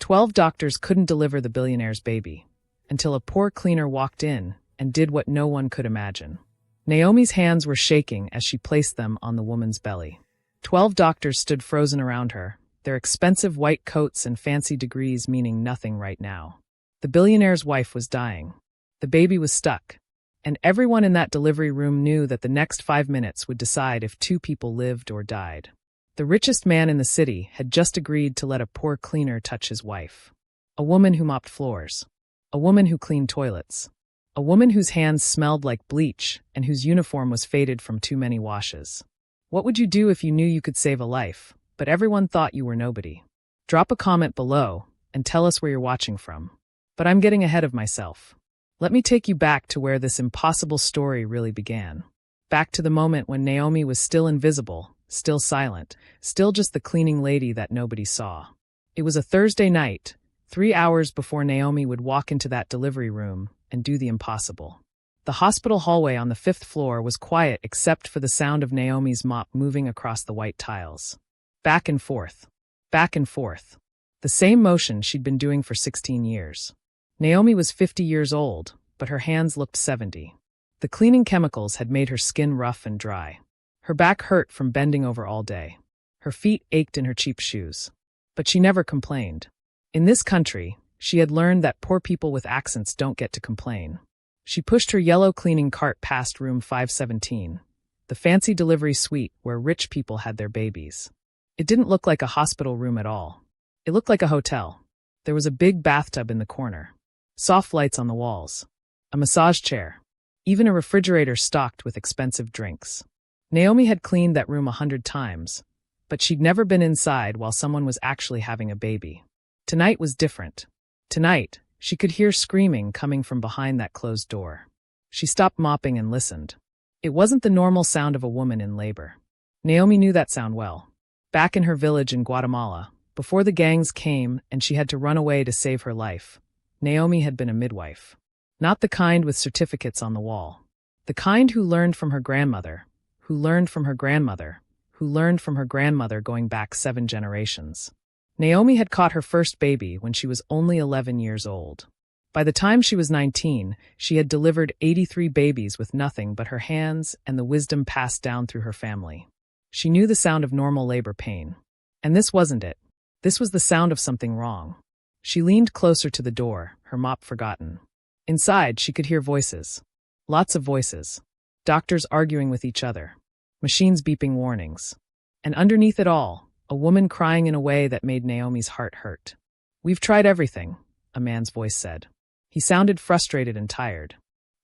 12 doctors couldn't deliver the billionaire's baby, until a poor cleaner walked in and did what no one could imagine. Naomi's hands were shaking as she placed them on the woman's belly. 12 doctors stood frozen around her, their expensive white coats and fancy degrees meaning nothing right now. The billionaire's wife was dying. The baby was stuck. And everyone in that delivery room knew that the next 5 minutes would decide if 2 people lived or died. The richest man in the city had just agreed to let a poor cleaner touch his wife. A woman who mopped floors. A woman who cleaned toilets. A woman whose hands smelled like bleach and whose uniform was faded from too many washes. What would you do if you knew you could save a life, but everyone thought you were nobody? Drop a comment below and tell us where you're watching from. But I'm getting ahead of myself. Let me take you back to where this impossible story really began. Back to the moment when Naomi was still invisible, still silent, still just the cleaning lady that nobody saw. It was a Thursday night, 3 hours before Naomi would walk into that delivery room and do the impossible. The hospital hallway on the 5th floor was quiet except for the sound of Naomi's mop moving across the white tiles. Back and forth. Back and forth. The same motion she'd been doing for 16 years. Naomi was 50 years old, but her hands looked 70. The cleaning chemicals had made her skin rough and dry. Her back hurt from bending over all day. Her feet ached in her cheap shoes. But she never complained. In this country, she had learned that poor people with accents don't get to complain. She pushed her yellow cleaning cart past room 517, the fancy delivery suite where rich people had their babies. It didn't look like a hospital room at all. It looked like a hotel. There was a big bathtub in the corner. Soft lights on the walls. A massage chair. Even a refrigerator stocked with expensive drinks. Naomi had cleaned that room 100 times, but she'd never been inside while someone was actually having a baby. Tonight was different. Tonight, she could hear screaming coming from behind that closed door. She stopped mopping and listened. It wasn't the normal sound of a woman in labor. Naomi knew that sound well. Back in her village in Guatemala, before the gangs came and she had to run away to save her life, Naomi had been a midwife. Not the kind with certificates on the wall. The kind who learned from her grandmother, who learned from her grandmother, who learned from her grandmother going back 7 generations. Naomi had caught her first baby when she was only 11 years old. By the time she was 19, she had delivered 83 babies with nothing but her hands and the wisdom passed down through her family. She knew the sound of normal labor pain. And this wasn't it. This was the sound of something wrong. She leaned closer to the door, her mop forgotten. Inside, she could hear voices. Lots of voices. Doctors arguing with each other. Machines beeping warnings. And underneath it all, a woman crying in a way that made Naomi's heart hurt. "We've tried everything," a man's voice said. He sounded frustrated and tired.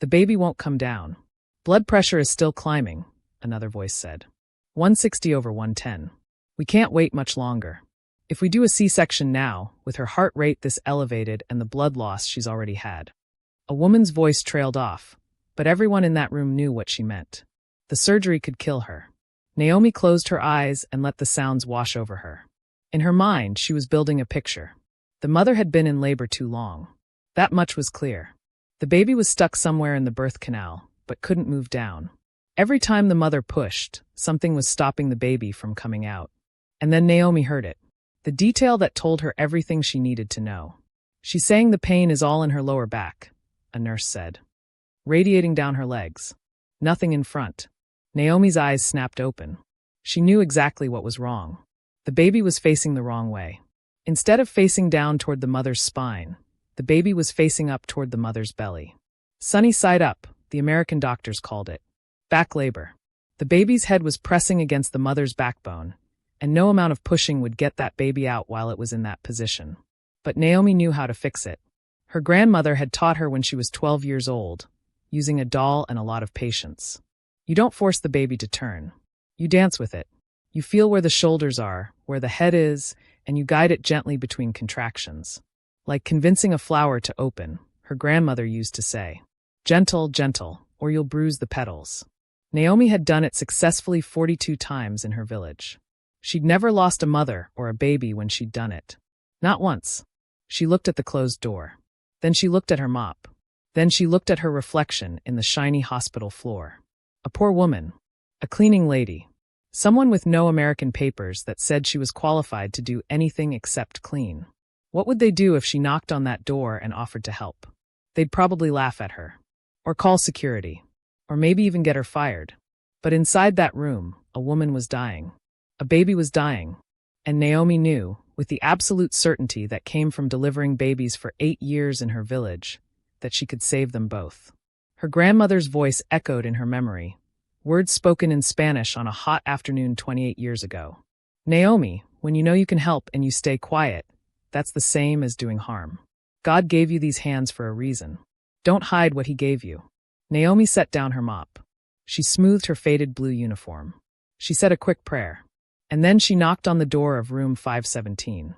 "The baby won't come down. Blood pressure is still climbing," another voice said. 160 over 110. "We can't wait much longer. If we do a C-section now, with her heart rate this elevated and the blood loss she's already had." A woman's voice trailed off, but everyone in that room knew what she meant. The surgery could kill her. Naomi closed her eyes and let the sounds wash over her. In her mind, she was building a picture. The mother had been in labor too long. That much was clear. The baby was stuck somewhere in the birth canal, but couldn't move down. Every time the mother pushed, something was stopping the baby from coming out. And then Naomi heard it. The detail that told her everything she needed to know. "She's saying the pain is all in her lower back," a nurse said. "Radiating down her legs. Nothing in front." Naomi's eyes snapped open. She knew exactly what was wrong. The baby was facing the wrong way. Instead of facing down toward the mother's spine, the baby was facing up toward the mother's belly. Sunny side up, the American doctors called it. Back labor. The baby's head was pressing against the mother's backbone, and no amount of pushing would get that baby out while it was in that position. But Naomi knew how to fix it. Her grandmother had taught her when she was 12 years old, using a doll and a lot of patience. You don't force the baby to turn. You dance with it. You feel where the shoulders are, where the head is, and you guide it gently between contractions. Like convincing a flower to open, her grandmother used to say. Gentle, gentle, or you'll bruise the petals. Naomi had done it successfully 42 times in her village. She'd never lost a mother or a baby when she'd done it. Not once. She looked at the closed door. Then she looked at her mop. Then she looked at her reflection in the shiny hospital floor. A poor woman. A cleaning lady. Someone with no American papers that said she was qualified to do anything except clean. What would they do if she knocked on that door and offered to help? They'd probably laugh at her. Or call security. Or maybe even get her fired. But inside that room, a woman was dying. A baby was dying. And Naomi knew, with the absolute certainty that came from delivering babies for 8 years in her village, that she could save them both. Her grandmother's voice echoed in her memory, words spoken in Spanish on a hot afternoon 28 years ago. Naomi, when you know you can help and you stay quiet, that's the same as doing harm. God gave you these hands for a reason. Don't hide what he gave you. Naomi set down her mop. She smoothed her faded blue uniform. She said a quick prayer. And then she knocked on the door of room 517.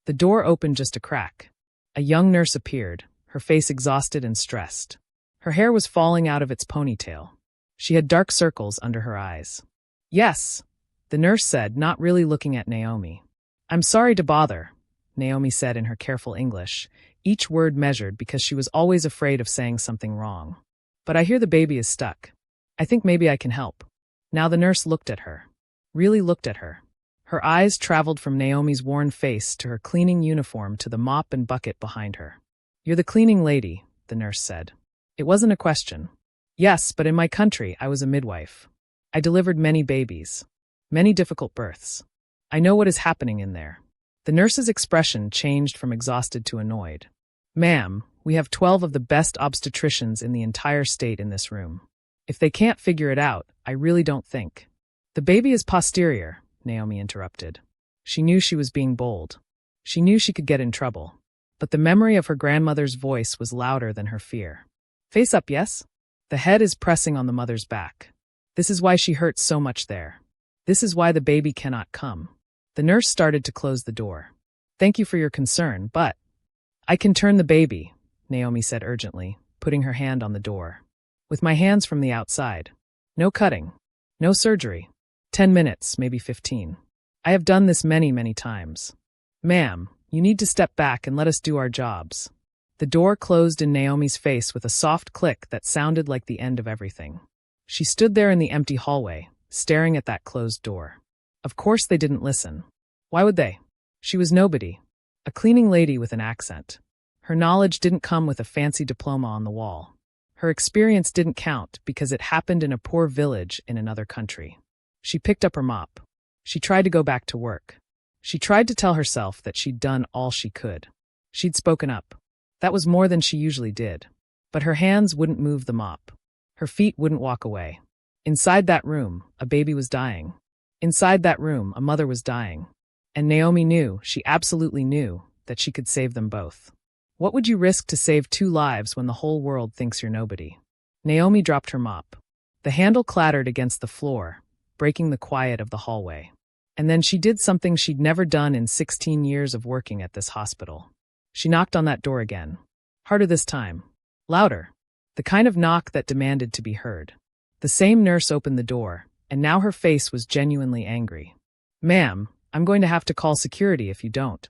The door opened just a crack. A young nurse appeared, her face exhausted and stressed. Her hair was falling out of its ponytail. She had dark circles under her eyes. Yes, the nurse said, not really looking at Naomi. I'm sorry to bother, Naomi said in her careful English, each word measured because she was always afraid of saying something wrong. But I hear the baby is stuck. I think maybe I can help. Now the nurse looked at her. Really looked at her. Her eyes traveled from Naomi's worn face to her cleaning uniform to the mop and bucket behind her. You're the cleaning lady, the nurse said. It wasn't a question. Yes, but in my country, I was a midwife. I delivered many babies. Many difficult births. I know what is happening in there. The nurse's expression changed from exhausted to annoyed. Ma'am, we have 12 of the best obstetricians in the entire state in this room. If they can't figure it out, I really don't think. The baby is posterior, Naomi interrupted. She knew she was being bold. She knew she could get in trouble. But the memory of her grandmother's voice was louder than her fear. Face up, yes? The head is pressing on the mother's back. This is why she hurts so much there. This is why the baby cannot come. The nurse started to close the door. Thank you for your concern, but I can turn the baby, Naomi said urgently, putting her hand on the door. With my hands from the outside. No cutting. No surgery. 10 minutes, maybe 15. I have done this many, many times. Ma'am, you need to step back and let us do our jobs. The door closed in Naomi's face with a soft click that sounded like the end of everything. She stood there in the empty hallway, staring at that closed door. Of course they didn't listen. Why would they? She was nobody. A cleaning lady with an accent. Her knowledge didn't come with a fancy diploma on the wall. Her experience didn't count because it happened in a poor village in another country. She picked up her mop. She tried to go back to work. She tried to tell herself that she'd done all she could. She'd spoken up. That was more than she usually did. But her hands wouldn't move the mop. Her feet wouldn't walk away. Inside that room, a baby was dying. Inside that room, a mother was dying. And Naomi knew, she absolutely knew, that she could save them both. What would you risk to save 2 lives when the whole world thinks you're nobody? Naomi dropped her mop. The handle clattered against the floor, breaking the quiet of the hallway. And then she did something she'd never done in 16 years of working at this hospital. She knocked on that door again. Harder this time. Louder. The kind of knock that demanded to be heard. The same nurse opened the door, and now her face was genuinely angry. Ma'am, I'm going to have to call security if you don't.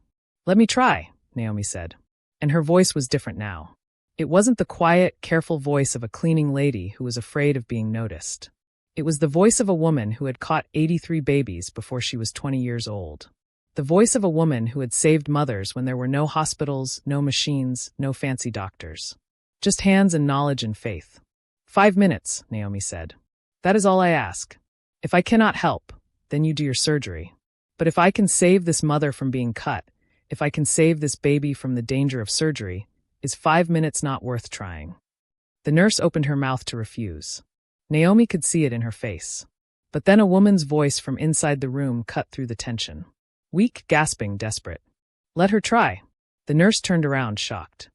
Let me try, Naomi said. And her voice was different now. It wasn't the quiet, careful voice of a cleaning lady who was afraid of being noticed. It was the voice of a woman who had caught 83 babies before she was 20 years old. The voice of a woman who had saved mothers when there were no hospitals, no machines, no fancy doctors. Just hands and knowledge and faith. 5 minutes, Naomi said. That is all I ask. If I cannot help, then you do your surgery. But if I can save this mother from being cut, if I can save this baby from the danger of surgery, is 5 minutes not worth trying? The nurse opened her mouth to refuse. Naomi could see it in her face. But then a woman's voice from inside the room cut through the tension. Weak, gasping, desperate. Let her try. The nurse turned around, shocked.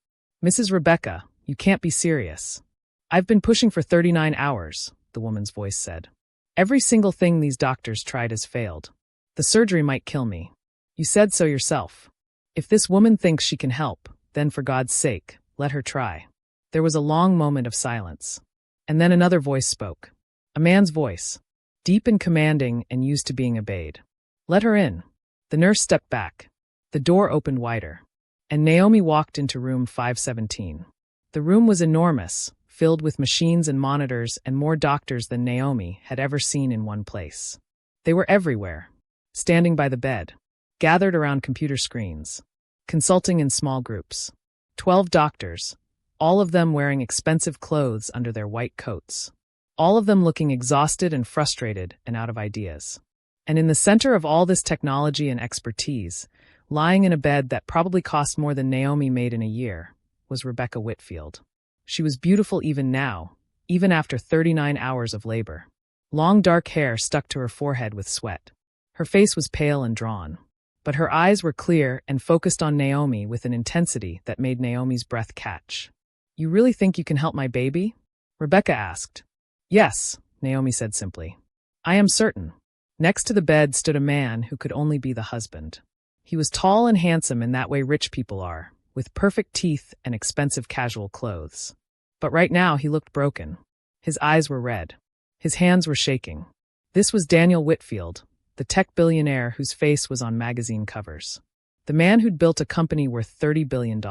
Mrs. Rebecca, you can't be serious. I've been pushing for 39 hours, the woman's voice said. Every single thing these doctors tried has failed. The surgery might kill me. You said so yourself. If this woman thinks she can help, then for God's sake, let her try. There was a long moment of silence. And then another voice spoke. A man's voice. Deep and commanding and used to being obeyed. Let her in. The nurse stepped back. The door opened wider. And Naomi walked into room 517. The room was enormous, filled with machines and monitors and more doctors than Naomi had ever seen in one place. They were everywhere. Standing by the bed. Gathered around computer screens. consulting in small groups. 12 doctors, all of them wearing expensive clothes under their white coats. All of them looking exhausted and frustrated and out of ideas. And in the center of all this technology and expertise, lying in a bed that probably cost more than Naomi made in a year, was Rebecca Whitfield. She was beautiful even now, even after 39 hours of labor. Long dark hair stuck to her forehead with sweat. Her face was pale and drawn, but her eyes were clear and focused on Naomi with an intensity that made Naomi's breath catch. "You really think you can help my baby?" Rebecca asked. "Yes," Naomi said simply. "I am certain." Next to the bed stood a man who could only be the husband. He was tall and handsome in that way rich people are, with perfect teeth and expensive casual clothes. But right now he looked broken. His eyes were red. His hands were shaking. This was Daniel Whitfield, the tech billionaire whose face was on magazine covers. The man who'd built a company worth $30 billion.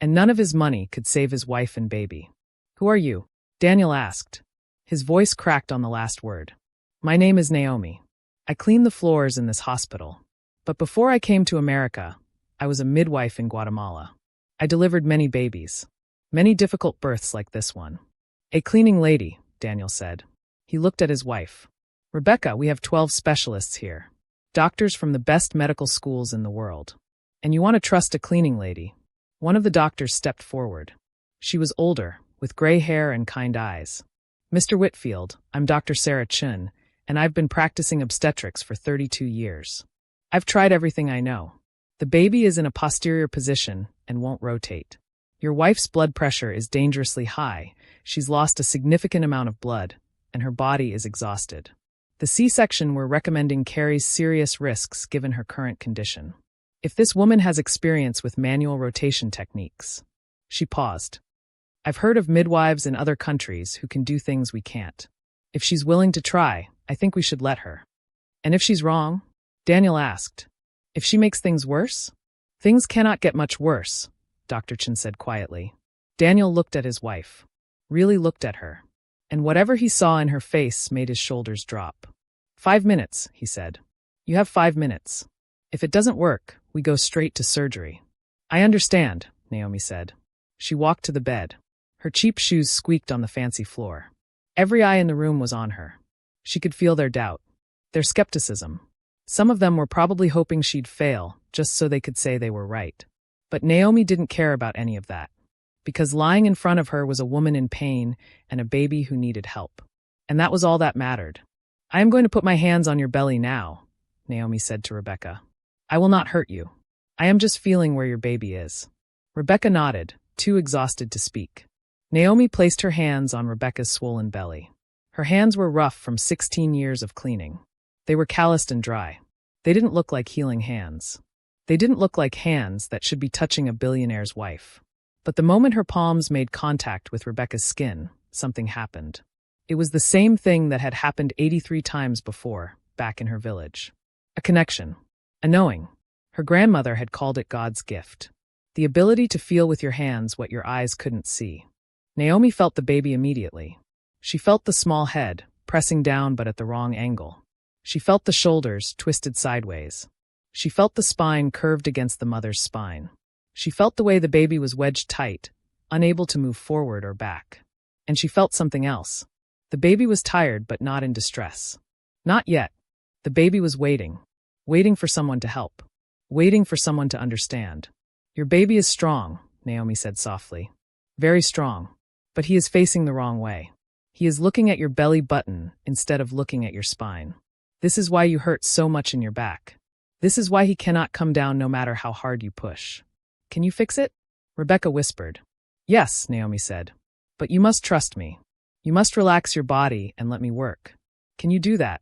And none of his money could save his wife and baby. "Who are you?" Daniel asked. His voice cracked on the last word. "My name is Naomi. I clean the floors in this hospital. But before I came to America, I was a midwife in Guatemala. I delivered many babies. Many difficult births like this one." "A cleaning lady," Daniel said. He looked at his wife. "Rebecca, we have 12 specialists here. Doctors from the best medical schools in the world. And you want to trust a cleaning lady?" One of the doctors stepped forward. She was older, with gray hair and kind eyes. "Mr. Whitfield, I'm Dr. Sarah Chun, and I've been practicing obstetrics for 32 years. I've tried everything I know. The baby is in a posterior position and won't rotate. Your wife's blood pressure is dangerously high, she's lost a significant amount of blood, and her body is exhausted. The C-section we're recommending carries serious risks given her current condition. If this woman has experience with manual rotation techniques." She paused. "I've heard of midwives in other countries who can do things we can't. If she's willing to try, I think we should let her." "And if she's wrong?" Daniel asked. "If she makes things worse?" "Things cannot get much worse," Dr. Chen said quietly. Daniel looked at his wife. Really looked at her. And whatever he saw in her face made his shoulders drop. 5 minutes, he said. "You have 5 minutes. If it doesn't work, we go straight to surgery." "I understand," Naomi said. She walked to the bed. Her cheap shoes squeaked on the fancy floor. Every eye in the room was on her. She could feel their doubt, their skepticism. Some of them were probably hoping she'd fail, just so they could say they were right. But Naomi didn't care about any of that. Because lying in front of her was a woman in pain and a baby who needed help. And that was all that mattered. "I am going to put my hands on your belly now," Naomi said to Rebecca. "I will not hurt you. I am just feeling where your baby is." Rebecca nodded, too exhausted to speak. Naomi placed her hands on Rebecca's swollen belly. Her hands were rough from 16 years of cleaning. They were calloused and dry. They didn't look like healing hands. They didn't look like hands that should be touching a billionaire's wife. But the moment her palms made contact with Rebecca's skin, something happened. It was the same thing that had happened 83 times before, back in her village. A connection. A knowing. Her grandmother had called it God's gift. The ability to feel with your hands what your eyes couldn't see. Naomi felt the baby immediately. She felt the small head, pressing down but at the wrong angle. She felt the shoulders, twisted sideways. She felt the spine curved against the mother's spine. She felt the way the baby was wedged tight, unable to move forward or back. And she felt something else. The baby was tired but not in distress. Not yet. The baby was waiting. Waiting for someone to help. Waiting for someone to understand. "Your baby is strong," Naomi said softly. "Very strong. But he is facing the wrong way. He is looking at your belly button instead of looking at your spine. This is why you hurt so much in your back. This is why he cannot come down no matter how hard you push. Can you fix it?" Rebecca whispered. "Yes," Naomi said. "But you must trust me. You must relax your body and let me work. Can you do that?"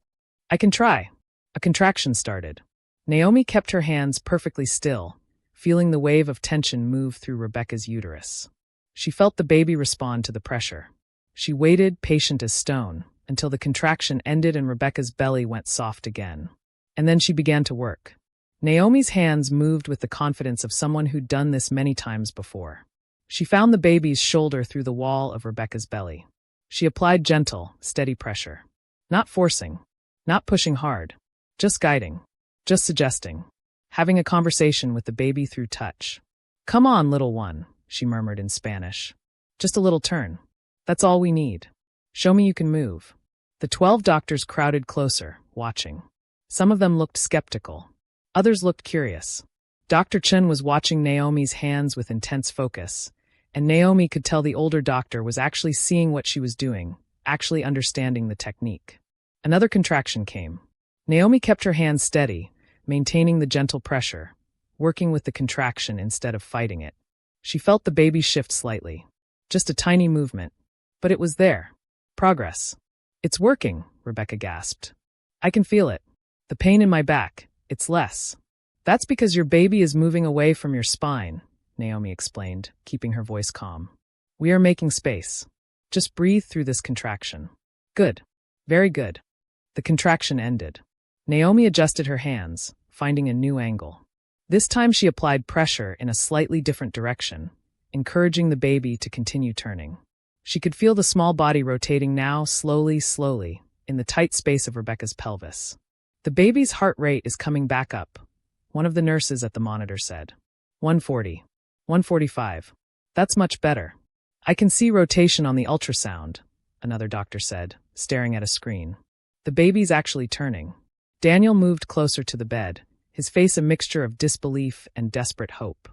"I can try." A contraction started. Naomi kept her hands perfectly still, feeling the wave of tension move through Rebecca's uterus. She felt the baby respond to the pressure. She waited, patient as stone, until the contraction ended and Rebecca's belly went soft again. And then she began to work. Naomi's hands moved with the confidence of someone who'd done this many times before. She found the baby's shoulder through the wall of Rebecca's belly. She applied gentle, steady pressure. Not forcing. Not pushing hard. Just guiding. Just suggesting. having a conversation with the baby through touch. "Come on, little one," she murmured in Spanish. "Just a little turn. That's all we need. Show me you can move." The 12 doctors crowded closer, watching. Some of them looked skeptical. Others looked curious. Dr. Chen was watching Naomi's hands with intense focus, and Naomi could tell the older doctor was actually seeing what she was doing, actually understanding the technique. Another contraction came. Naomi kept her hands steady, maintaining the gentle pressure, working with the contraction instead of fighting it. She felt the baby shift slightly. Just a tiny movement. But it was there. Progress. "It's working," Rebecca gasped. "I can feel it. The pain in my back, it's less." "That's because your baby is moving away from your spine," Naomi explained, keeping her voice calm. "We are making space. Just breathe through this contraction." "Good. Very good." The contraction ended. Naomi adjusted her hands, finding a new angle. This time she applied pressure in a slightly different direction, encouraging the baby to continue turning. She could feel the small body rotating now, slowly, in the tight space of Rebecca's pelvis. "The baby's heart rate is coming back up," one of the nurses at the monitor said. 140. 145. "That's much better. I can see rotation on the ultrasound," another doctor said, staring at a screen. "The baby's actually turning." Daniel moved closer to the bed, his face a mixture of disbelief and desperate hope.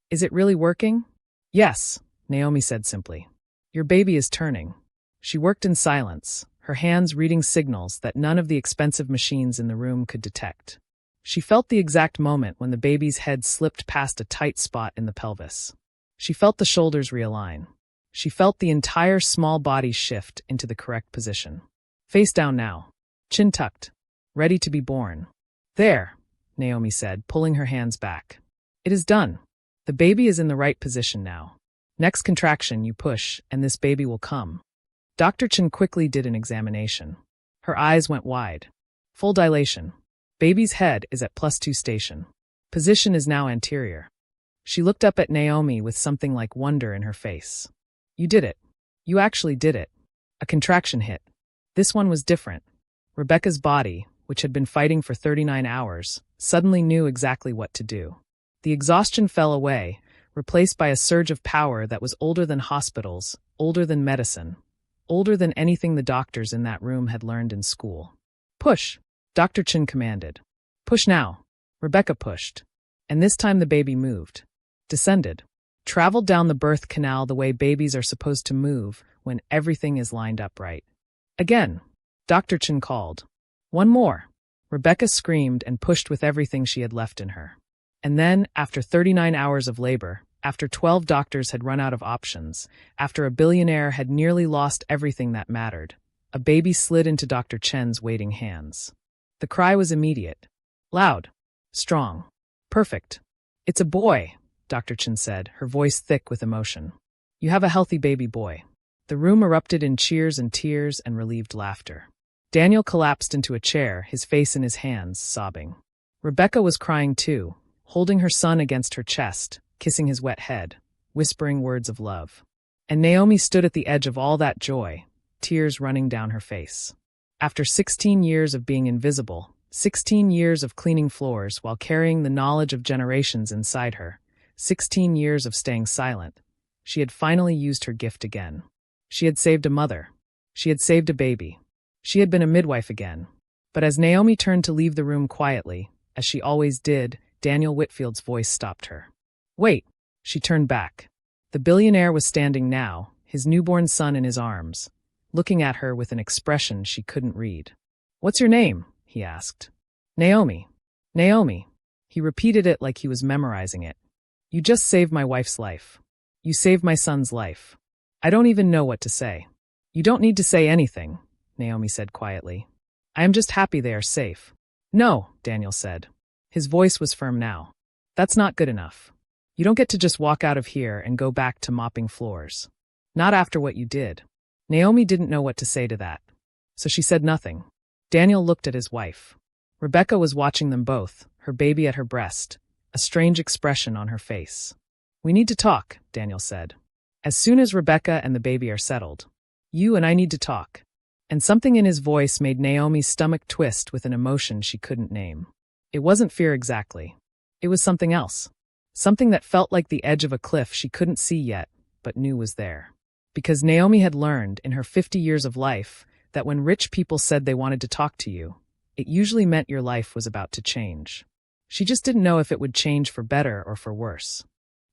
"Is it really working?" "Yes," Naomi said simply. "Your baby is turning." She worked in silence, her hands reading signals that none of the expensive machines in the room could detect. She felt the exact moment when the baby's head slipped past a tight spot in the pelvis. She felt the shoulders realign. She felt the entire small body shift into the correct position. Face down now. Chin tucked. Ready to be born. "There," Naomi said, pulling her hands back. "It is done. The baby is in the right position now. Next contraction, you push, and this baby will come." Dr. Chen quickly did an examination. Her eyes went wide. Full dilation. Baby's head is at +2 station. Position is now anterior. She looked up at Naomi with something like wonder in her face. "You did it. You actually did it." A contraction hit. This one was different. Rebecca's body, which had been fighting for 39 hours, suddenly knew exactly what to do. The exhaustion fell away, replaced by a surge of power that was older than hospitals, older than medicine, older than anything the doctors in that room had learned in school. "Push," Dr. Chen commanded. "Push now." Rebecca pushed. And this time the baby moved. Descended. Traveled down the birth canal the way babies are supposed to move when everything is lined up right. Again, Dr. Chen called. "One more." Rebecca screamed and pushed with everything she had left in her. And then, after 39 hours of labor, after 12 doctors had run out of options, after a billionaire had nearly lost everything that mattered, a baby slid into Dr. Chen's waiting hands. The cry was immediate. Loud. Strong. Perfect. "It's a boy," Dr. Chen said, her voice thick with emotion. "You have a healthy baby boy." The room erupted in cheers and tears and relieved laughter. Daniel collapsed into a chair, his face in his hands, sobbing. Rebecca was crying too, holding her son against her chest, kissing his wet head, whispering words of love. And Naomi stood at the edge of all that joy, tears running down her face. After 16 years of being invisible, 16 years of cleaning floors while carrying the knowledge of generations inside her, 16 years of staying silent, she had finally used her gift again. She had saved a mother. She had saved a baby. She had been a midwife again. But as Naomi turned to leave the room quietly, as she always did, Daniel Whitfield's voice stopped her. "Wait." She turned back. The billionaire was standing now, his newborn son in his arms, looking at her with an expression she couldn't read. "What's your name?" he asked. "Naomi." "Naomi." He repeated it like he was memorizing it. "You just saved my wife's life. You saved my son's life. I don't even know what to say." "You don't need to say anything," Naomi said quietly. "I am just happy they are safe." "No," Daniel said. His voice was firm now. "That's not good enough. You don't get to just walk out of here and go back to mopping floors. Not after what you did." Naomi didn't know what to say to that, so she said nothing. Daniel looked at his wife. Rebecca was watching them both, her baby at her breast, a strange expression on her face. "We need to talk," Daniel said. "As soon as Rebecca and the baby are settled. You and I need to talk." And something in his voice made Naomi's stomach twist with an emotion she couldn't name. It wasn't fear exactly. It was something else. Something that felt like the edge of a cliff she couldn't see yet, but knew was there. Because Naomi had learned in her 50 years of life that when rich people said they wanted to talk to you, it usually meant your life was about to change. She just didn't know if it would change for better or for worse.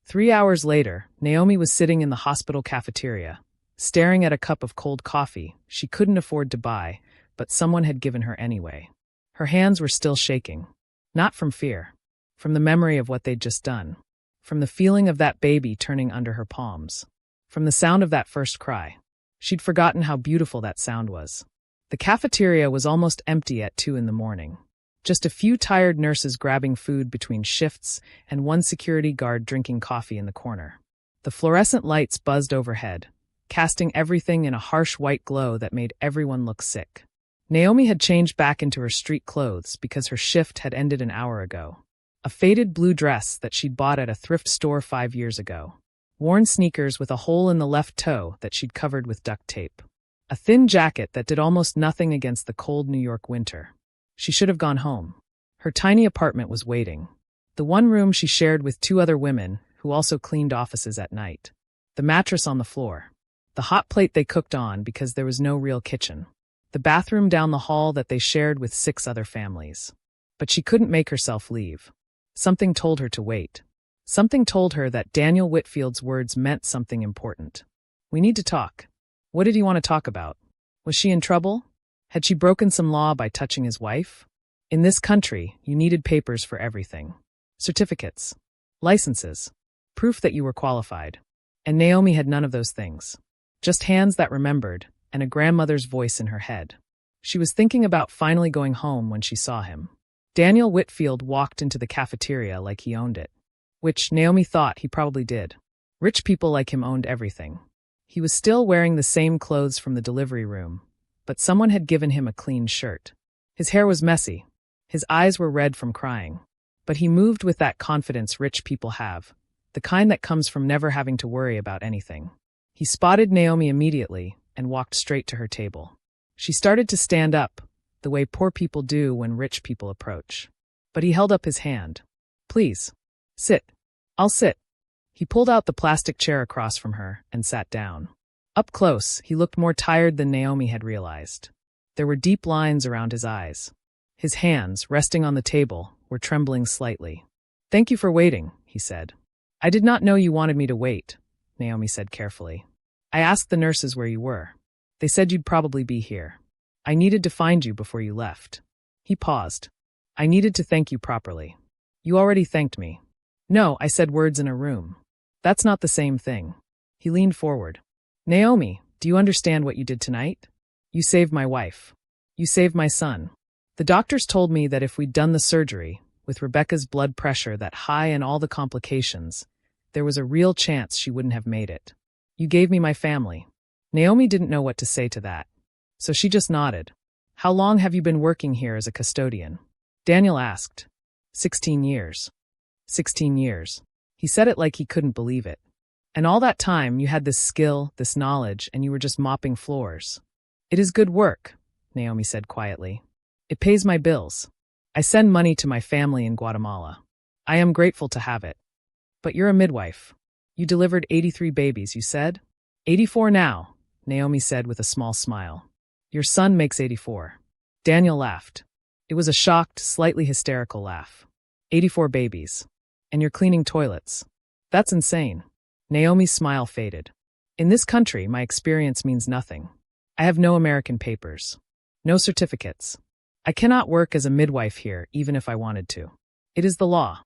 3 hours later, Naomi was sitting in the hospital cafeteria, staring at a cup of cold coffee she couldn't afford to buy, but someone had given her anyway. Her hands were still shaking. Not from fear. From the memory of what they'd just done. From the feeling of that baby turning under her palms. From the sound of that first cry. She'd forgotten how beautiful that sound was. The cafeteria was almost empty at 2 a.m. Just a few tired nurses grabbing food between shifts and one security guard drinking coffee in the corner. The fluorescent lights buzzed overhead, casting everything in a harsh white glow that made everyone look sick. Naomi had changed back into her street clothes because her shift had ended an hour ago. A faded blue dress that she'd bought at a thrift store 5 years ago. Worn sneakers with a hole in the left toe that she'd covered with duct tape. A thin jacket that did almost nothing against the cold New York winter. She should have gone home. Her tiny apartment was waiting. The one room she shared with 2 other women who also cleaned offices at night. The mattress on the floor. The hot plate they cooked on because there was no real kitchen. The bathroom down the hall that they shared with 6 other families. But she couldn't make herself leave. Something told her to wait. Something told her that Daniel Whitfield's words meant something important. We need to talk. What did he want to talk about? Was she in trouble? Had she broken some law by touching his wife? In this country, you needed papers for everything. Certificates. Licenses. Proof that you were qualified. And Naomi had none of those things. Just hands that remembered, and a grandmother's voice in her head. She was thinking about finally going home when she saw him. Daniel Whitfield walked into the cafeteria like he owned it. Which Naomi thought he probably did. Rich people like him owned everything. He was still wearing the same clothes from the delivery room, but someone had given him a clean shirt. His hair was messy. His eyes were red from crying. But he moved with that confidence rich people have, the kind that comes from never having to worry about anything. He spotted Naomi immediately and walked straight to her table. She started to stand up, the way poor people do when rich people approach. But he held up his hand. Please. Sit. I'll sit. He pulled out the plastic chair across from her and sat down. Up close, he looked more tired than Naomi had realized. There were deep lines around his eyes. His hands, resting on the table, were trembling slightly. Thank you for waiting, he said. I did not know you wanted me to wait, Naomi said carefully. I asked the nurses where you were. They said you'd probably be here. I needed to find you before you left. He paused. I needed to thank you properly. You already thanked me. No, I said words in a room. That's not the same thing. He leaned forward. Naomi, do you understand what you did tonight? You saved my wife. You saved my son. The doctors told me that if we'd done the surgery, with Rebecca's blood pressure that high and all the complications, there was a real chance she wouldn't have made it. You gave me my family. Naomi didn't know what to say to that. So she just nodded. How long have you been working here as a custodian? Daniel asked. 16 years. 16 years. He said it like he couldn't believe it. And all that time you had this skill, this knowledge, and you were just mopping floors. It is good work, Naomi said quietly. It pays my bills. I send money to my family in Guatemala. I am grateful to have it. But you're a midwife. You delivered 83 babies, you said? 84 now, Naomi said with a small smile. Your son makes 84. Daniel laughed. It was a shocked, slightly hysterical laugh. 84 babies. And you're cleaning toilets. That's insane. Naomi's smile faded. In this country, my experience means nothing. I have no American papers. No certificates. I cannot work as a midwife here, even if I wanted to. It is the law.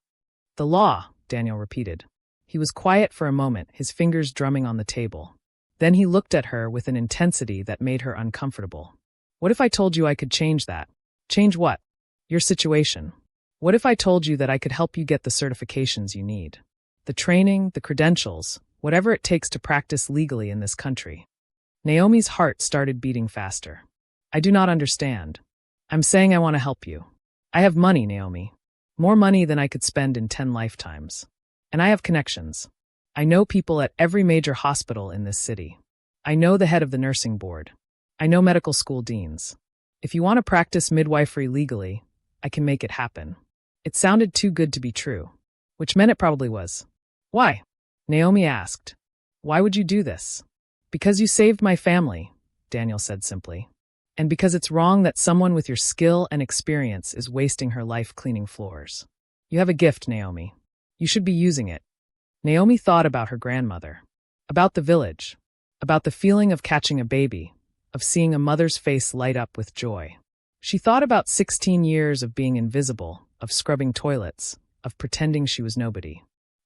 The law, Daniel repeated. He was quiet for a moment, his fingers drumming on the table. Then he looked at her with an intensity that made her uncomfortable. What if I told you I could change that? Change what? Your situation. What if I told you that I could help you get the certifications you need? The training, the credentials, whatever it takes to practice legally in this country. Naomi's heart started beating faster. I do not understand. I'm saying I want to help you. I have money, Naomi. More money than I could spend in 10 lifetimes. And I have connections. I know people at every major hospital in this city. I know the head of the nursing board. I know medical school deans. If you want to practice midwifery legally, I can make it happen. It sounded too good to be true, which meant it probably was. Why? Naomi asked. Why would you do this? Because you saved my family, Daniel said simply. And because it's wrong that someone with your skill and experience is wasting her life cleaning floors. You have a gift, Naomi. You should be using it. Naomi thought about her grandmother, about the village, about the feeling of catching a baby, of seeing a mother's face light up with joy. She thought about 16 years of being invisible, of scrubbing toilets, of pretending she was nobody.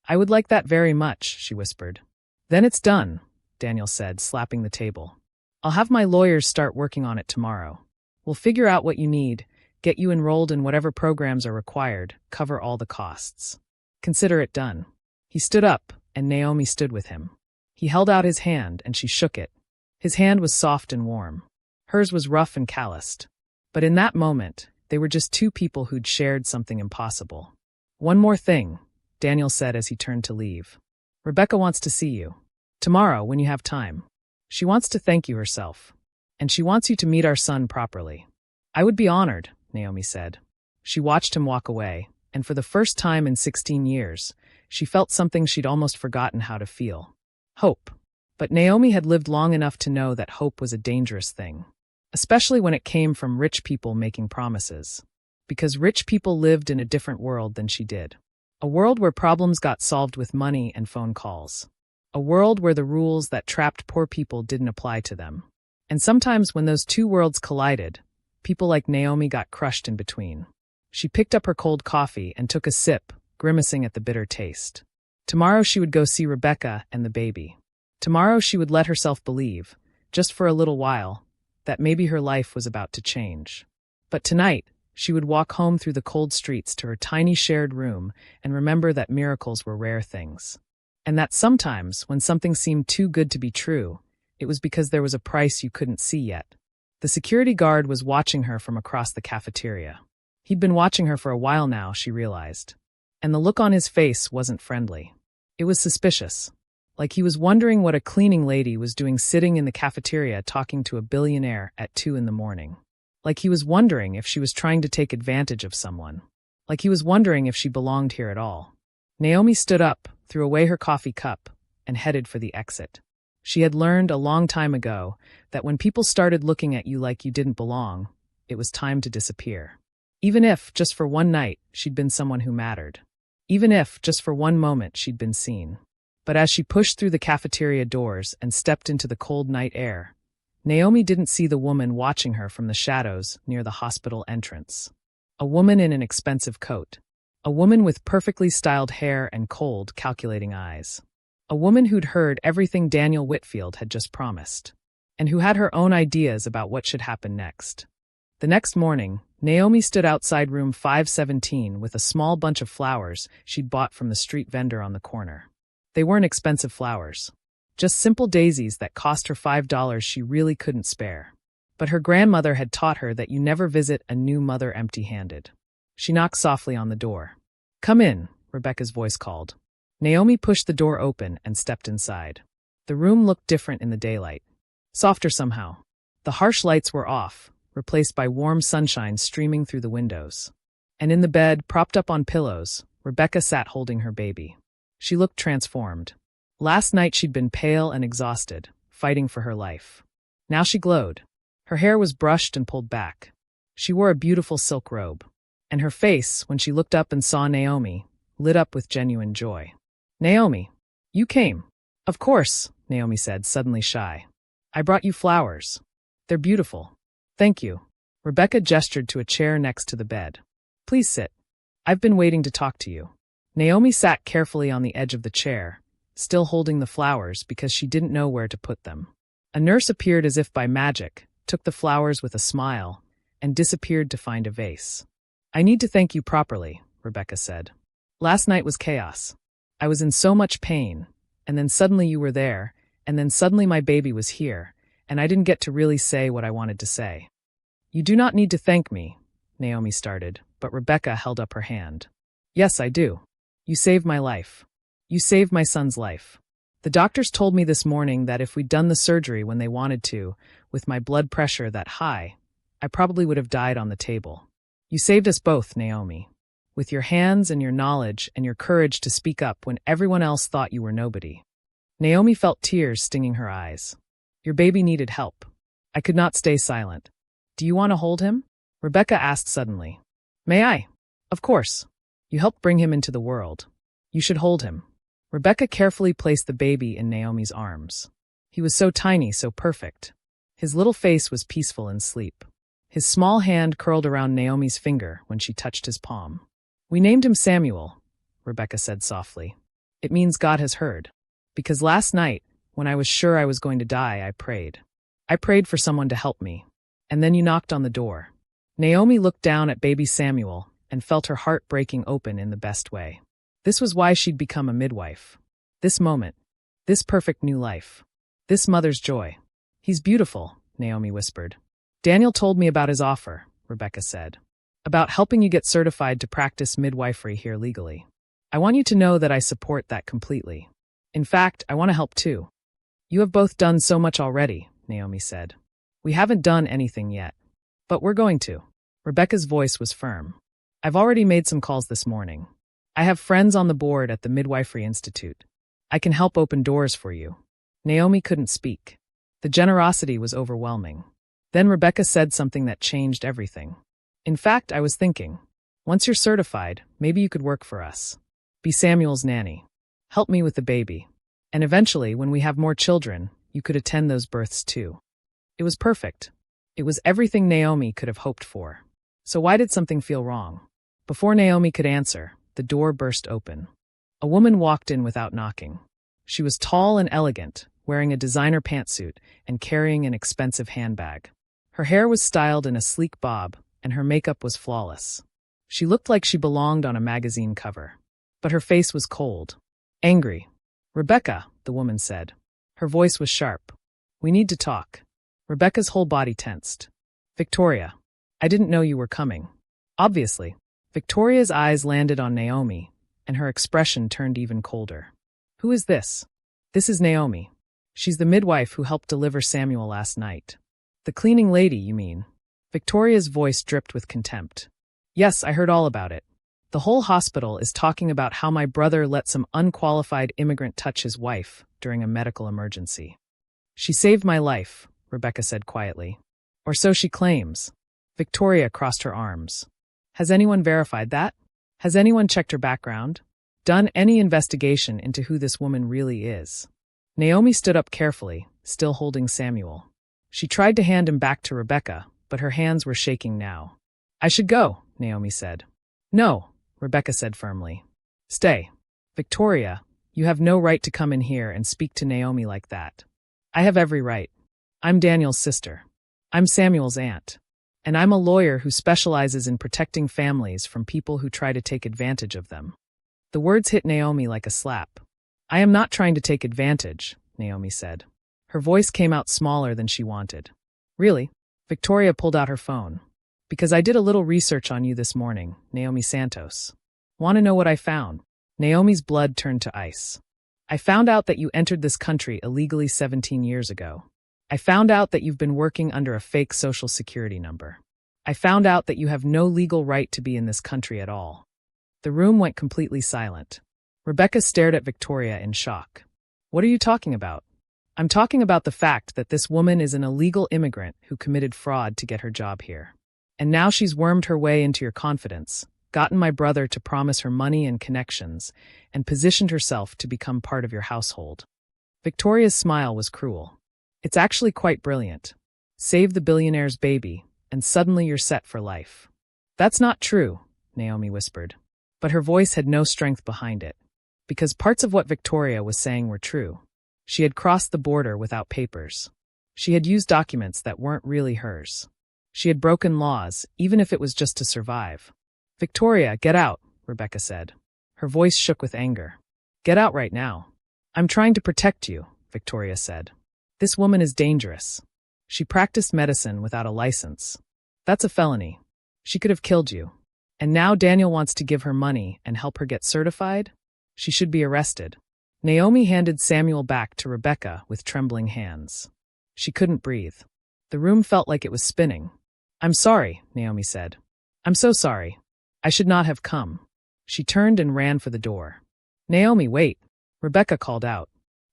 I would like that very much, she whispered. Then it's done, Daniel said, slapping the table. I'll have my lawyers start working on it tomorrow. We'll figure out what you need, get you enrolled in whatever programs are required, cover all the costs. Consider it done. He stood up, and Naomi stood with him. He held out his hand, and she shook it. His hand was soft and warm. Hers was rough and calloused. But in that moment, they were just two people who'd shared something impossible. One more thing, Daniel said as he turned to leave. Rebecca wants to see you. Tomorrow, when you have time. She wants to thank you herself. And she wants you to meet our son properly. I would be honored, Naomi said. She watched him walk away, and for the first time in 16 years, she felt something she'd almost forgotten how to feel. Hope. But Naomi had lived long enough to know that hope was a dangerous thing. Especially when it came from rich people making promises. Because rich people lived in a different world than she did. A world where problems got solved with money and phone calls. A world where the rules that trapped poor people didn't apply to them. And sometimes when those two worlds collided, people like Naomi got crushed in between. She picked up her cold coffee and took a sip, grimacing at the bitter taste. Tomorrow she would go see Rebecca and the baby. Tomorrow she would let herself believe, just for a little while, that maybe her life was about to change. But tonight, she would walk home through the cold streets to her tiny shared room and remember that miracles were rare things. And that sometimes, when something seemed too good to be true, it was because there was a price you couldn't see yet. The security guard was watching her from across the cafeteria. He'd been watching her for a while now, she realized. And the look on his face wasn't friendly. It was suspicious. Like he was wondering what a cleaning lady was doing sitting in the cafeteria talking to a billionaire at 2 a.m. Like he was wondering if she was trying to take advantage of someone. Like he was wondering if she belonged here at all. Naomi stood up, threw away her coffee cup, and headed for the exit. She had learned a long time ago that when people started looking at you like you didn't belong, it was time to disappear. Even if, just for one night, she'd been someone who mattered. Even if, just for one moment, she'd been seen. But as she pushed through the cafeteria doors and stepped into the cold night air, Naomi didn't see the woman watching her from the shadows near the hospital entrance. A woman in an expensive coat. A woman with perfectly styled hair and cold, calculating eyes. A woman who'd heard everything Daniel Whitfield had just promised. And who had her own ideas about what should happen next. The next morning, Naomi stood outside room 517 with a small bunch of flowers she'd bought from the street vendor on the corner. They weren't expensive flowers. Just simple daisies that cost her $5 she really couldn't spare. But her grandmother had taught her that you never visit a new mother empty-handed. She knocked softly on the door. Come in, Rebecca's voice called. Naomi pushed the door open and stepped inside. The room looked different in the daylight. Softer somehow. The harsh lights were off, replaced by warm sunshine streaming through the windows. And in the bed, propped up on pillows, Rebecca sat holding her baby. She looked transformed. Last night she'd been pale and exhausted, fighting for her life. Now she glowed. Her hair was brushed and pulled back. She wore a beautiful silk robe. And her face, when she looked up and saw Naomi, lit up with genuine joy. Naomi, you came. Of course, Naomi said, suddenly shy. I brought you flowers. They're beautiful. Thank you. Rebecca gestured to a chair next to the bed. Please sit. I've been waiting to talk to you. Naomi sat carefully on the edge of the chair, still holding the flowers because she didn't know where to put them. A nurse appeared as if by magic, took the flowers with a smile, and disappeared to find a vase. I need to thank you properly, Rebecca said. Last night was chaos. I was in so much pain, and then suddenly you were there, and then suddenly my baby was here, and I didn't get to really say what I wanted to say. You do not need to thank me, Naomi started, but Rebecca held up her hand. Yes, I do. You saved my life. You saved my son's life. The doctors told me this morning that if we'd done the surgery when they wanted to, with my blood pressure that high, I probably would have died on the table. You saved us both, Naomi. with your hands and your knowledge and your courage to speak up when everyone else thought you were nobody. Naomi felt tears stinging her eyes. Your baby needed help. I could not stay silent. Do you want to hold him? Rebecca asked suddenly. May I? Of course. You helped bring him into the world. You should hold him. Rebecca carefully placed the baby in Naomi's arms. He was so tiny, so perfect. His little face was peaceful in sleep. His small hand curled around Naomi's finger when she touched his palm. We named him Samuel, Rebecca said softly. It means God has heard. Because last night, when I was sure I was going to die, I prayed. I prayed for someone to help me. And then you knocked on the door. Naomi looked down at baby Samuel and felt her heart breaking open in the best way. This was why she'd become a midwife. This moment. This perfect new life. This mother's joy. He's beautiful, Naomi whispered. Daniel told me about his offer, Rebecca said. About helping you get certified to practice midwifery here legally. I want you to know that I support that completely. In fact, I want to help too. You have both done so much already, Naomi said. We haven't done anything yet. But we're going to. Rebecca's voice was firm. I've already made some calls this morning. I have friends on the board at the Midwifery Institute. I can help open doors for you. Naomi couldn't speak. The generosity was overwhelming. Then Rebecca said something that changed everything. In fact, I was thinking, once you're certified, maybe you could work for us. Be Samuel's nanny. Help me with the baby. And eventually, when we have more children, you could attend those births too. It was perfect. It was everything Naomi could have hoped for. So why did something feel wrong? Before Naomi could answer, the door burst open. A woman walked in without knocking. She was tall and elegant, wearing a designer pantsuit and carrying an expensive handbag. Her hair was styled in a sleek bob, and her makeup was flawless. She looked like she belonged on a magazine cover. But her face was cold. Angry. Rebecca, the woman said. Her voice was sharp. We need to talk. Rebecca's whole body tensed. Victoria, I didn't know you were coming. Obviously. Victoria's eyes landed on Naomi, and her expression turned even colder. Who is this? This is Naomi. She's the midwife who helped deliver Samuel last night. The cleaning lady, you mean? Victoria's voice dripped with contempt. Yes, I heard all about it. The whole hospital is talking about how my brother let some unqualified immigrant touch his wife during a medical emergency. She saved my life, Rebecca said quietly. Or so she claims. Victoria crossed her arms. Has anyone verified that? Has anyone checked her background? Done any investigation into who this woman really is? Naomi stood up carefully, still holding Samuel. She tried to hand him back to Rebecca, but her hands were shaking now. I should go, Naomi said. No, Rebecca said firmly. Stay. Victoria, you have no right to come in here and speak to Naomi like that. I have every right. I'm Daniel's sister. I'm Samuel's aunt. And I'm a lawyer who specializes in protecting families from people who try to take advantage of them. The words hit Naomi like a slap. I am not trying to take advantage, Naomi said. Her voice came out smaller than she wanted. Really? Victoria pulled out her phone. Because I did a little research on you this morning, Naomi Santos. Want to know what I found? Naomi's blood turned to ice. I found out that you entered this country illegally 17 years ago. I found out that you've been working under a fake social security number. I found out that you have no legal right to be in this country at all. The room went completely silent. Rebecca stared at Victoria in shock. What are you talking about? I'm talking about the fact that this woman is an illegal immigrant who committed fraud to get her job here. And now she's wormed her way into your confidence, gotten my brother to promise her money and connections, and positioned herself to become part of your household. Victoria's smile was cruel. It's actually quite brilliant. Save the billionaire's baby, and suddenly you're set for life. That's not true, Naomi whispered. But her voice had no strength behind it. Because parts of what Victoria was saying were true. She had crossed the border without papers. She had used documents that weren't really hers. She had broken laws, even if it was just to survive. Victoria, get out, Rebecca said. Her voice shook with anger. Get out right now. I'm trying to protect you, Victoria said. This woman is dangerous. She practiced medicine without a license. That's a felony. She could have killed you. And now Daniel wants to give her money and help her get certified? She should be arrested. Naomi handed Samuel back to Rebecca with trembling hands. She couldn't breathe. The room felt like it was spinning. I'm sorry, Naomi said. I'm so sorry. I should not have come. She turned and ran for the door. "Naomi, wait!" Rebecca called out.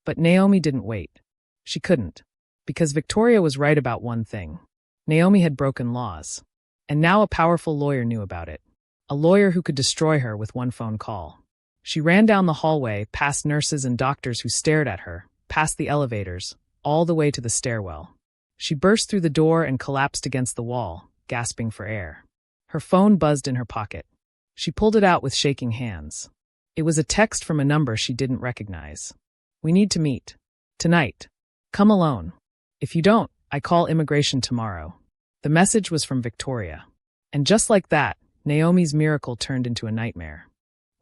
But Naomi didn't wait. She couldn't. Because Victoria was right about one thing. Naomi had broken laws. And now a powerful lawyer knew about it. A lawyer who could destroy her with one phone call. She ran down the hallway, past nurses and doctors who stared at her, past the elevators, all the way to the stairwell. She burst through the door and collapsed against the wall, gasping for air. Her phone buzzed in her pocket. She pulled it out with shaking hands. It was a text from a number she didn't recognize. "We need to meet. Tonight. Come alone. If you don't, I call immigration tomorrow." The message was from Victoria. And just like that, Naomi's miracle turned into a nightmare.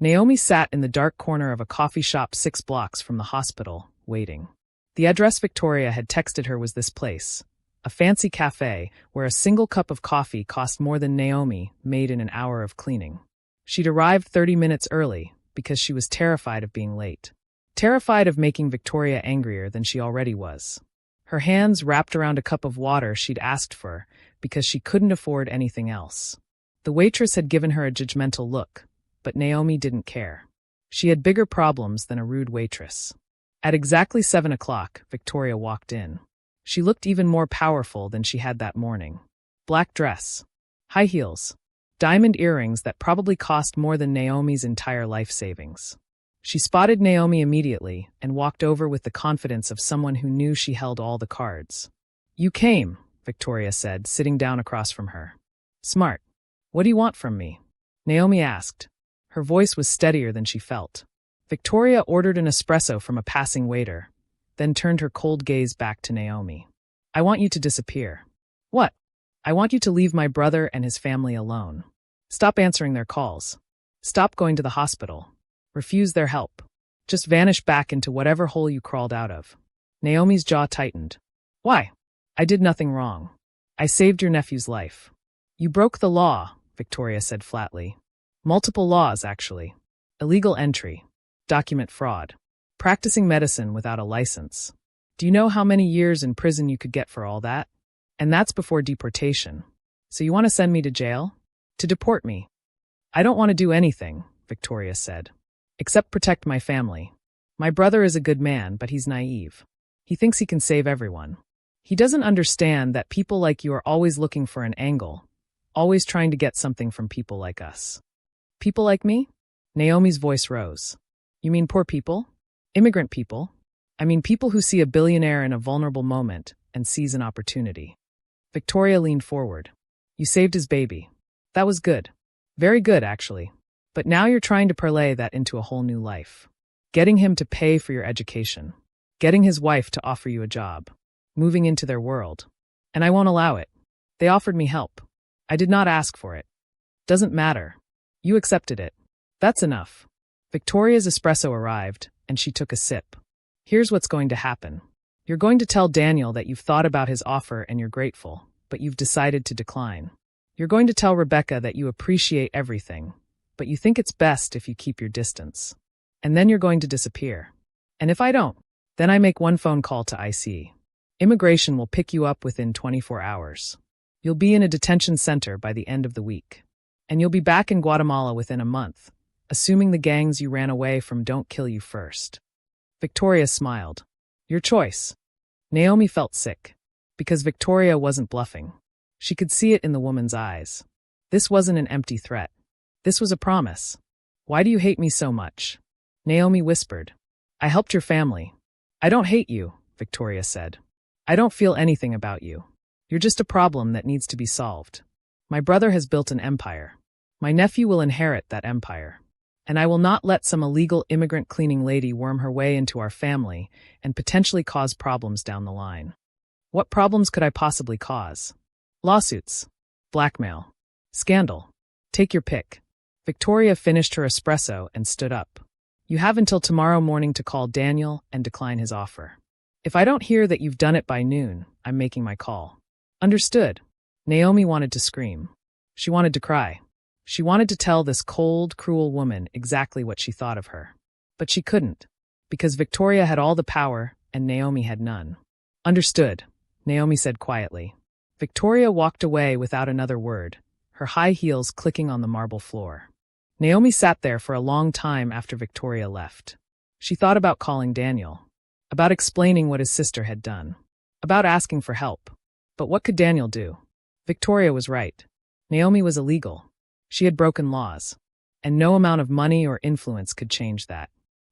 Naomi sat in the dark corner of a coffee shop 6 blocks from the hospital, waiting. The address Victoria had texted her was this place, a fancy cafe where a single cup of coffee cost more than Naomi made in an hour of cleaning. She'd arrived 30 minutes early because she was terrified of being late. Terrified of making Victoria angrier than she already was. Her hands wrapped around a cup of water she'd asked for because she couldn't afford anything else. The waitress had given her a judgmental look, but Naomi didn't care. She had bigger problems than a rude waitress. At exactly 7 o'clock, Victoria walked in. She looked even more powerful than she had that morning. Black dress, high heels, diamond earrings that probably cost more than Naomi's entire life savings. She spotted Naomi immediately and walked over with the confidence of someone who knew she held all the cards. "You came," Victoria said, sitting down across from her. "Smart. What do you want from me?" Naomi asked. Her voice was steadier than she felt. Victoria ordered an espresso from a passing waiter, then turned her cold gaze back to Naomi. "I want you to disappear." "What?" "I want you to leave my brother and his family alone. Stop answering their calls. Stop going to the hospital. Refuse their help. Just vanish back into whatever hole you crawled out of." Naomi's jaw tightened. "Why? I did nothing wrong. I saved your nephew's life." "You broke the law," Victoria said flatly. "Multiple laws, actually. Illegal entry. Document fraud. Practicing medicine without a license. Do you know how many years in prison you could get for all that? And that's before deportation. So you want to send me to jail? To deport me?" "I don't want to do anything," Victoria said. "Except protect my family. My brother is a good man, but he's naive. He thinks he can save everyone. He doesn't understand that people like you are always looking for an angle, always trying to get something from people like us." "People like me?" Naomi's voice rose. "You mean poor people? Immigrant people? I mean people who see a billionaire in a vulnerable moment and seize an opportunity." Victoria leaned forward. "You saved his baby. That was good. Very good, actually. But now you're trying to parlay that into a whole new life. Getting him to pay for your education. Getting his wife to offer you a job. Moving into their world. And I won't allow it. They offered me help. I did not ask for it. Doesn't matter. You accepted it. That's enough." Victoria's espresso arrived, and she took a sip. "Here's what's going to happen. You're going to tell Daniel that you've thought about his offer and you're grateful, but you've decided to decline. You're going to tell Rebecca that you appreciate everything, but you think it's best if you keep your distance. And then you're going to disappear. And if I don't, then I make one phone call to IC. Immigration will pick you up within 24 hours. You'll be in a detention center by the end of the week. And you'll be back in Guatemala within a month, assuming the gangs you ran away from don't kill you first." Victoria smiled. "Your choice." Naomi felt sick, because Victoria wasn't bluffing. She could see it in the woman's eyes. This wasn't an empty threat. This was a promise. "Why do you hate me so much?" Naomi whispered. "I helped your family." "I don't hate you," Victoria said. "I don't feel anything about you. You're just a problem that needs to be solved. My brother has built an empire. My nephew will inherit that empire. And I will not let some illegal immigrant cleaning lady worm her way into our family and potentially cause problems down the line. What problems could I possibly cause? Lawsuits. Blackmail. Scandal. Take your pick." Victoria finished her espresso and stood up. "You have until tomorrow morning to call Daniel and decline his offer. If I don't hear that you've done it by noon, I'm making my call." "Understood." Naomi wanted to scream. She wanted to cry. She wanted to tell this cold, cruel woman exactly what she thought of her. But she couldn't, because Victoria had all the power and Naomi had none. "Understood," Naomi said quietly. Victoria walked away without another word, her high heels clicking on the marble floor. Naomi sat there for a long time after Victoria left. She thought about calling Daniel, about explaining what his sister had done, about asking for help. But what could Daniel do? Victoria was right. Naomi was illegal. She had broken laws. And no amount of money or influence could change that.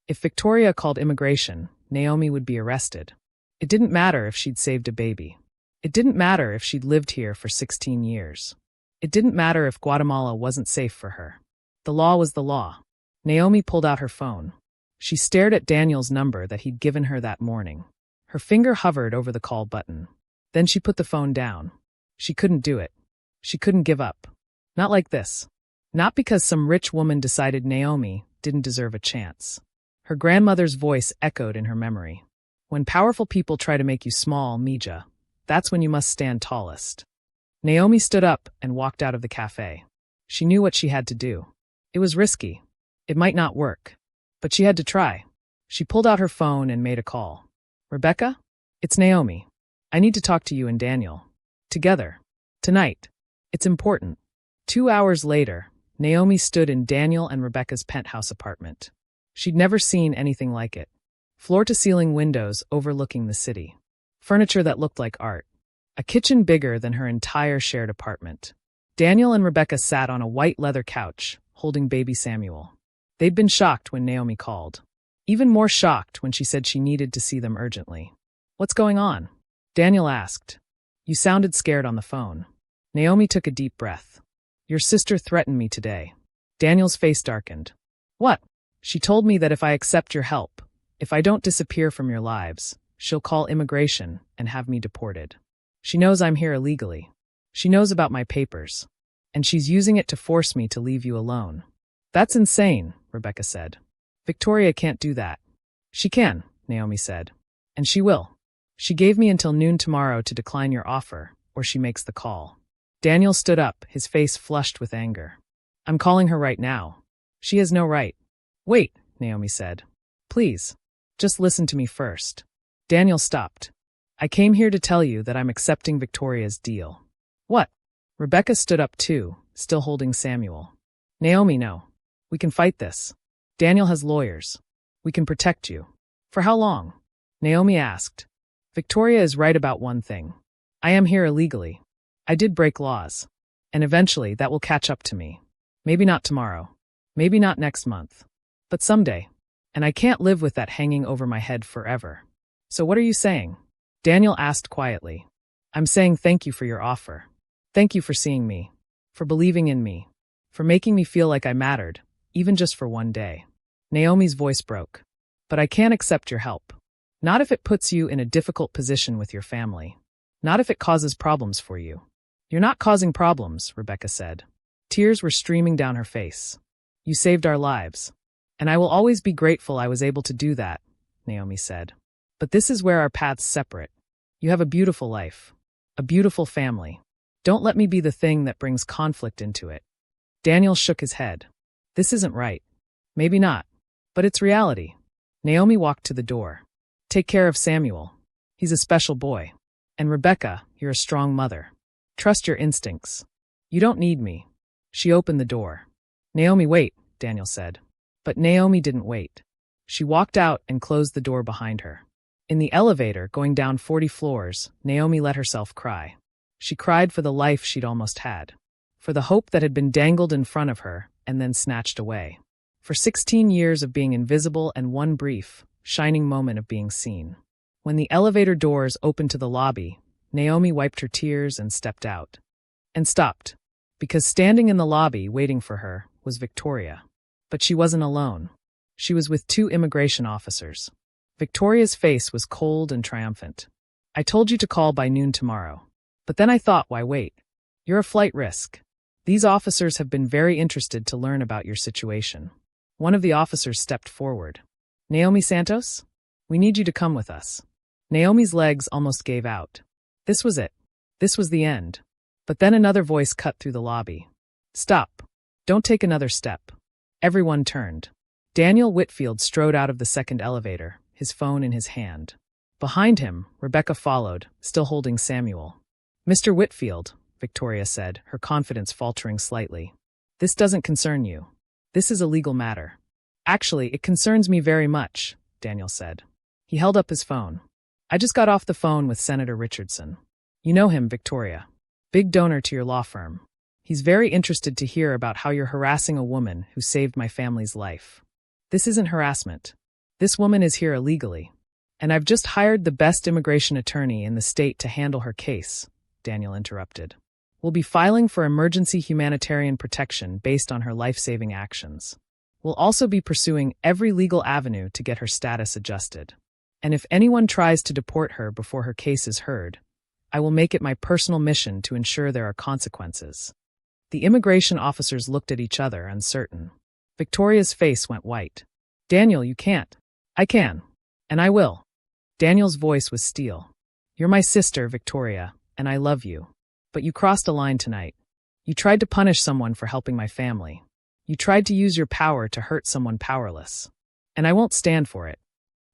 If Victoria called immigration, Naomi would be arrested. It didn't matter if she'd saved a baby. It didn't matter if she'd lived here for 16 years. It didn't matter if Guatemala wasn't safe for her. The law was the law. Naomi pulled out her phone. She stared at Daniel's number that he'd given her that morning. Her finger hovered over the call button. Then she put the phone down. She couldn't do it. She couldn't give up. Not like this. Not because some rich woman decided Naomi didn't deserve a chance. Her grandmother's voice echoed in her memory. When powerful people try to make you small, Mija, that's when you must stand tallest. Naomi stood up and walked out of the cafe. She knew what she had to do. It was risky. It might not work. But she had to try. She pulled out her phone and made a call. Rebecca? It's Naomi. I need to talk to you and Daniel. Together. Tonight. It's important. 2 hours later, Naomi stood in Daniel and Rebecca's penthouse apartment. She'd never seen anything like it. Floor-to-ceiling windows overlooking the city. Furniture that looked like art. A kitchen bigger than her entire shared apartment. Daniel and Rebecca sat on a white leather couch, holding baby Samuel. They'd been shocked when Naomi called. Even more shocked when she said she needed to see them urgently. What's going on? Daniel asked. You sounded scared on the phone. Naomi took a deep breath. Your sister threatened me today. Daniel's face darkened. What? She told me that if I accept your help, if I don't disappear from your lives, she'll call immigration and have me deported. She knows I'm here illegally. She knows about my papers. And she's using it to force me to leave you alone. That's insane, Rebecca said. Victoria can't do that. She can, Naomi said. And she will. She gave me until noon tomorrow to decline your offer, or she makes the call. Daniel stood up, his face flushed with anger. I'm calling her right now. She has no right. Wait, Naomi said. Please. Just listen to me first. Daniel stopped. I came here to tell you that I'm accepting Victoria's deal. What? Rebecca stood up too, still holding Samuel. Naomi, no. We can fight this. Daniel has lawyers. We can protect you. For how long? Naomi asked. Victoria is right about one thing. I am here illegally. I did break laws. And eventually that will catch up to me. Maybe not tomorrow. Maybe not next month. But someday. And I can't live with that hanging over my head forever. So what are you saying? Daniel asked quietly. I'm saying thank you for your offer. Thank you for seeing me. For believing in me. For making me feel like I mattered, even just for one day. Naomi's voice broke. But I can't accept your help. Not if it puts you in a difficult position with your family. Not if it causes problems for you. You're not causing problems, Rebecca said. Tears were streaming down her face. You saved our lives. And I will always be grateful I was able to do that, Naomi said. But this is where our paths separate. You have a beautiful life. A beautiful family. Don't let me be the thing that brings conflict into it. Daniel shook his head. This isn't right. Maybe not. But it's reality. Naomi walked to the door. Take care of Samuel. He's a special boy. And Rebecca, you're a strong mother. Trust your instincts. You don't need me. She opened the door. Naomi, wait, Daniel said. But Naomi didn't wait. She walked out and closed the door behind her. In the elevator, going down 40 floors, Naomi let herself cry. She cried for the life she'd almost had. For the hope that had been dangled in front of her and then snatched away. For 16 years of being invisible and one brief, shining moment of being seen. When the elevator doors opened to the lobby, Naomi wiped her tears and stepped out. And stopped. Because standing in the lobby waiting for her was Victoria. But she wasn't alone. She was with 2 immigration officers. Victoria's face was cold and triumphant. I told you to call by noon tomorrow. But then I thought, why wait? You're a flight risk. These officers have been very interested to learn about your situation. One of the officers stepped forward. Naomi Santos? We need you to come with us. Naomi's legs almost gave out. This was it. This was the end. But then another voice cut through the lobby. Stop. Don't take another step. Everyone turned. Daniel Whitfield strode out of the second elevator, his phone in his hand. Behind him, Rebecca followed, still holding Samuel. Mr. Whitfield, Victoria said, her confidence faltering slightly. This doesn't concern you. This is a legal matter. Actually, it concerns me very much, Daniel said. He held up his phone. I just got off the phone with Senator Richardson. You know him, Victoria. Big donor to your law firm. He's very interested to hear about how you're harassing a woman who saved my family's life. This isn't harassment. This woman is here illegally. And I've just hired the best immigration attorney in the state to handle her case, Daniel interrupted. We'll be filing for emergency humanitarian protection based on her life-saving actions. We'll also be pursuing every legal avenue to get her status adjusted. And if anyone tries to deport her before her case is heard, I will make it my personal mission to ensure there are consequences. The immigration officers looked at each other, uncertain. Victoria's face went white. Daniel, you can't. I can. And I will. Daniel's voice was steel. You're my sister, Victoria, and I love you. But you crossed a line tonight. You tried to punish someone for helping my family. You tried to use your power to hurt someone powerless. And I won't stand for it.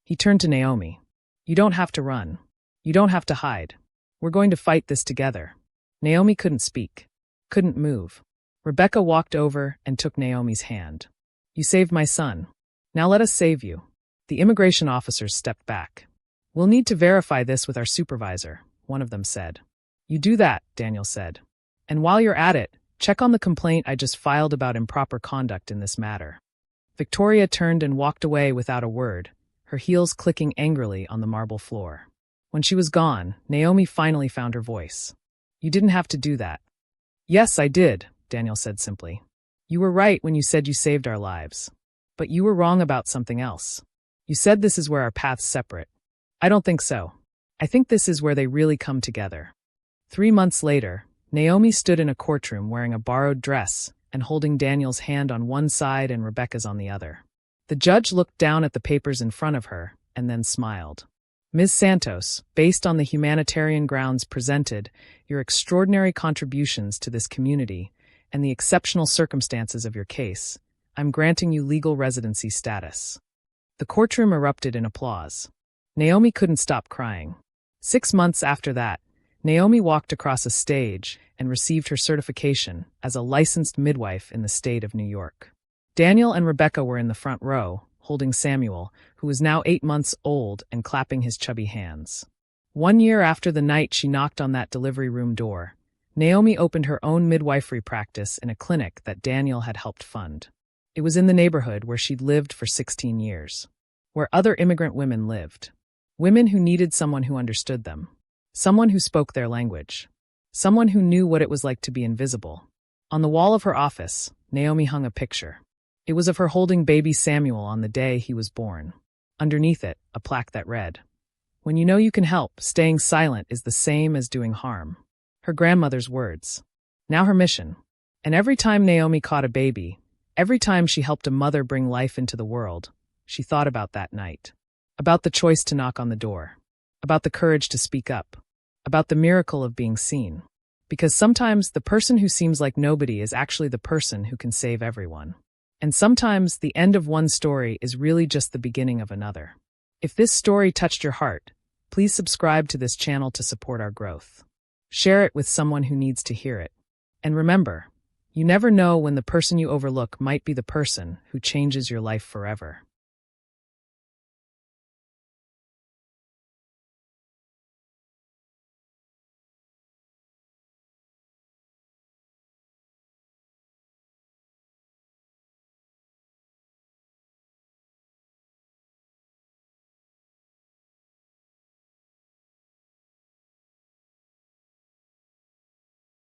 He turned to Naomi. You don't have to run. You don't have to hide. We're going to fight this together. Naomi couldn't speak. Couldn't move. Rebecca walked over and took Naomi's hand. You saved my son. Now let us save you. The immigration officers stepped back. We'll need to verify this with our supervisor, one of them said. You do that, Daniel said. And while you're at it, check on the complaint I just filed about improper conduct in this matter. Victoria turned and walked away without a word, her heels clicking angrily on the marble floor. When she was gone, Naomi finally found her voice. You didn't have to do that. Yes, I did, Daniel said simply. You were right when you said you saved our lives. But you were wrong about something else. You said this is where our paths separate. I don't think so. I think this is where they really come together. 3 months later, Naomi stood in a courtroom wearing a borrowed dress and holding Daniel's hand on one side and Rebecca's on the other. The judge looked down at the papers in front of her and then smiled. Ms. Santos, based on the humanitarian grounds presented, your extraordinary contributions to this community, and the exceptional circumstances of your case, I'm granting you legal residency status. The courtroom erupted in applause. Naomi couldn't stop crying. 6 months after that, Naomi walked across a stage and received her certification as a licensed midwife in the state of New York. Daniel and Rebecca were in the front row, holding Samuel, who was now 8 months old, and clapping his chubby hands. 1 year after the night she knocked on that delivery room door, Naomi opened her own midwifery practice in a clinic that Daniel had helped fund. It was in the neighborhood where she'd lived for 16 years, where other immigrant women lived. Women who needed someone who understood them, someone who spoke their language, someone who knew what it was like to be invisible. On the wall of her office, Naomi hung a picture. It was of her holding baby Samuel on the day he was born. Underneath it, a plaque that read, "When you know you can help, staying silent is the same as doing harm." Her grandmother's words. Now her mission. And every time Naomi caught a baby, every time she helped a mother bring life into the world, she thought about that night. About the choice to knock on the door. About the courage to speak up. About the miracle of being seen. Because sometimes the person who seems like nobody is actually the person who can save everyone. And sometimes the end of one story is really just the beginning of another. If this story touched your heart, please subscribe to this channel to support our growth. Share it with someone who needs to hear it. And remember, you never know when the person you overlook might be the person who changes your life forever.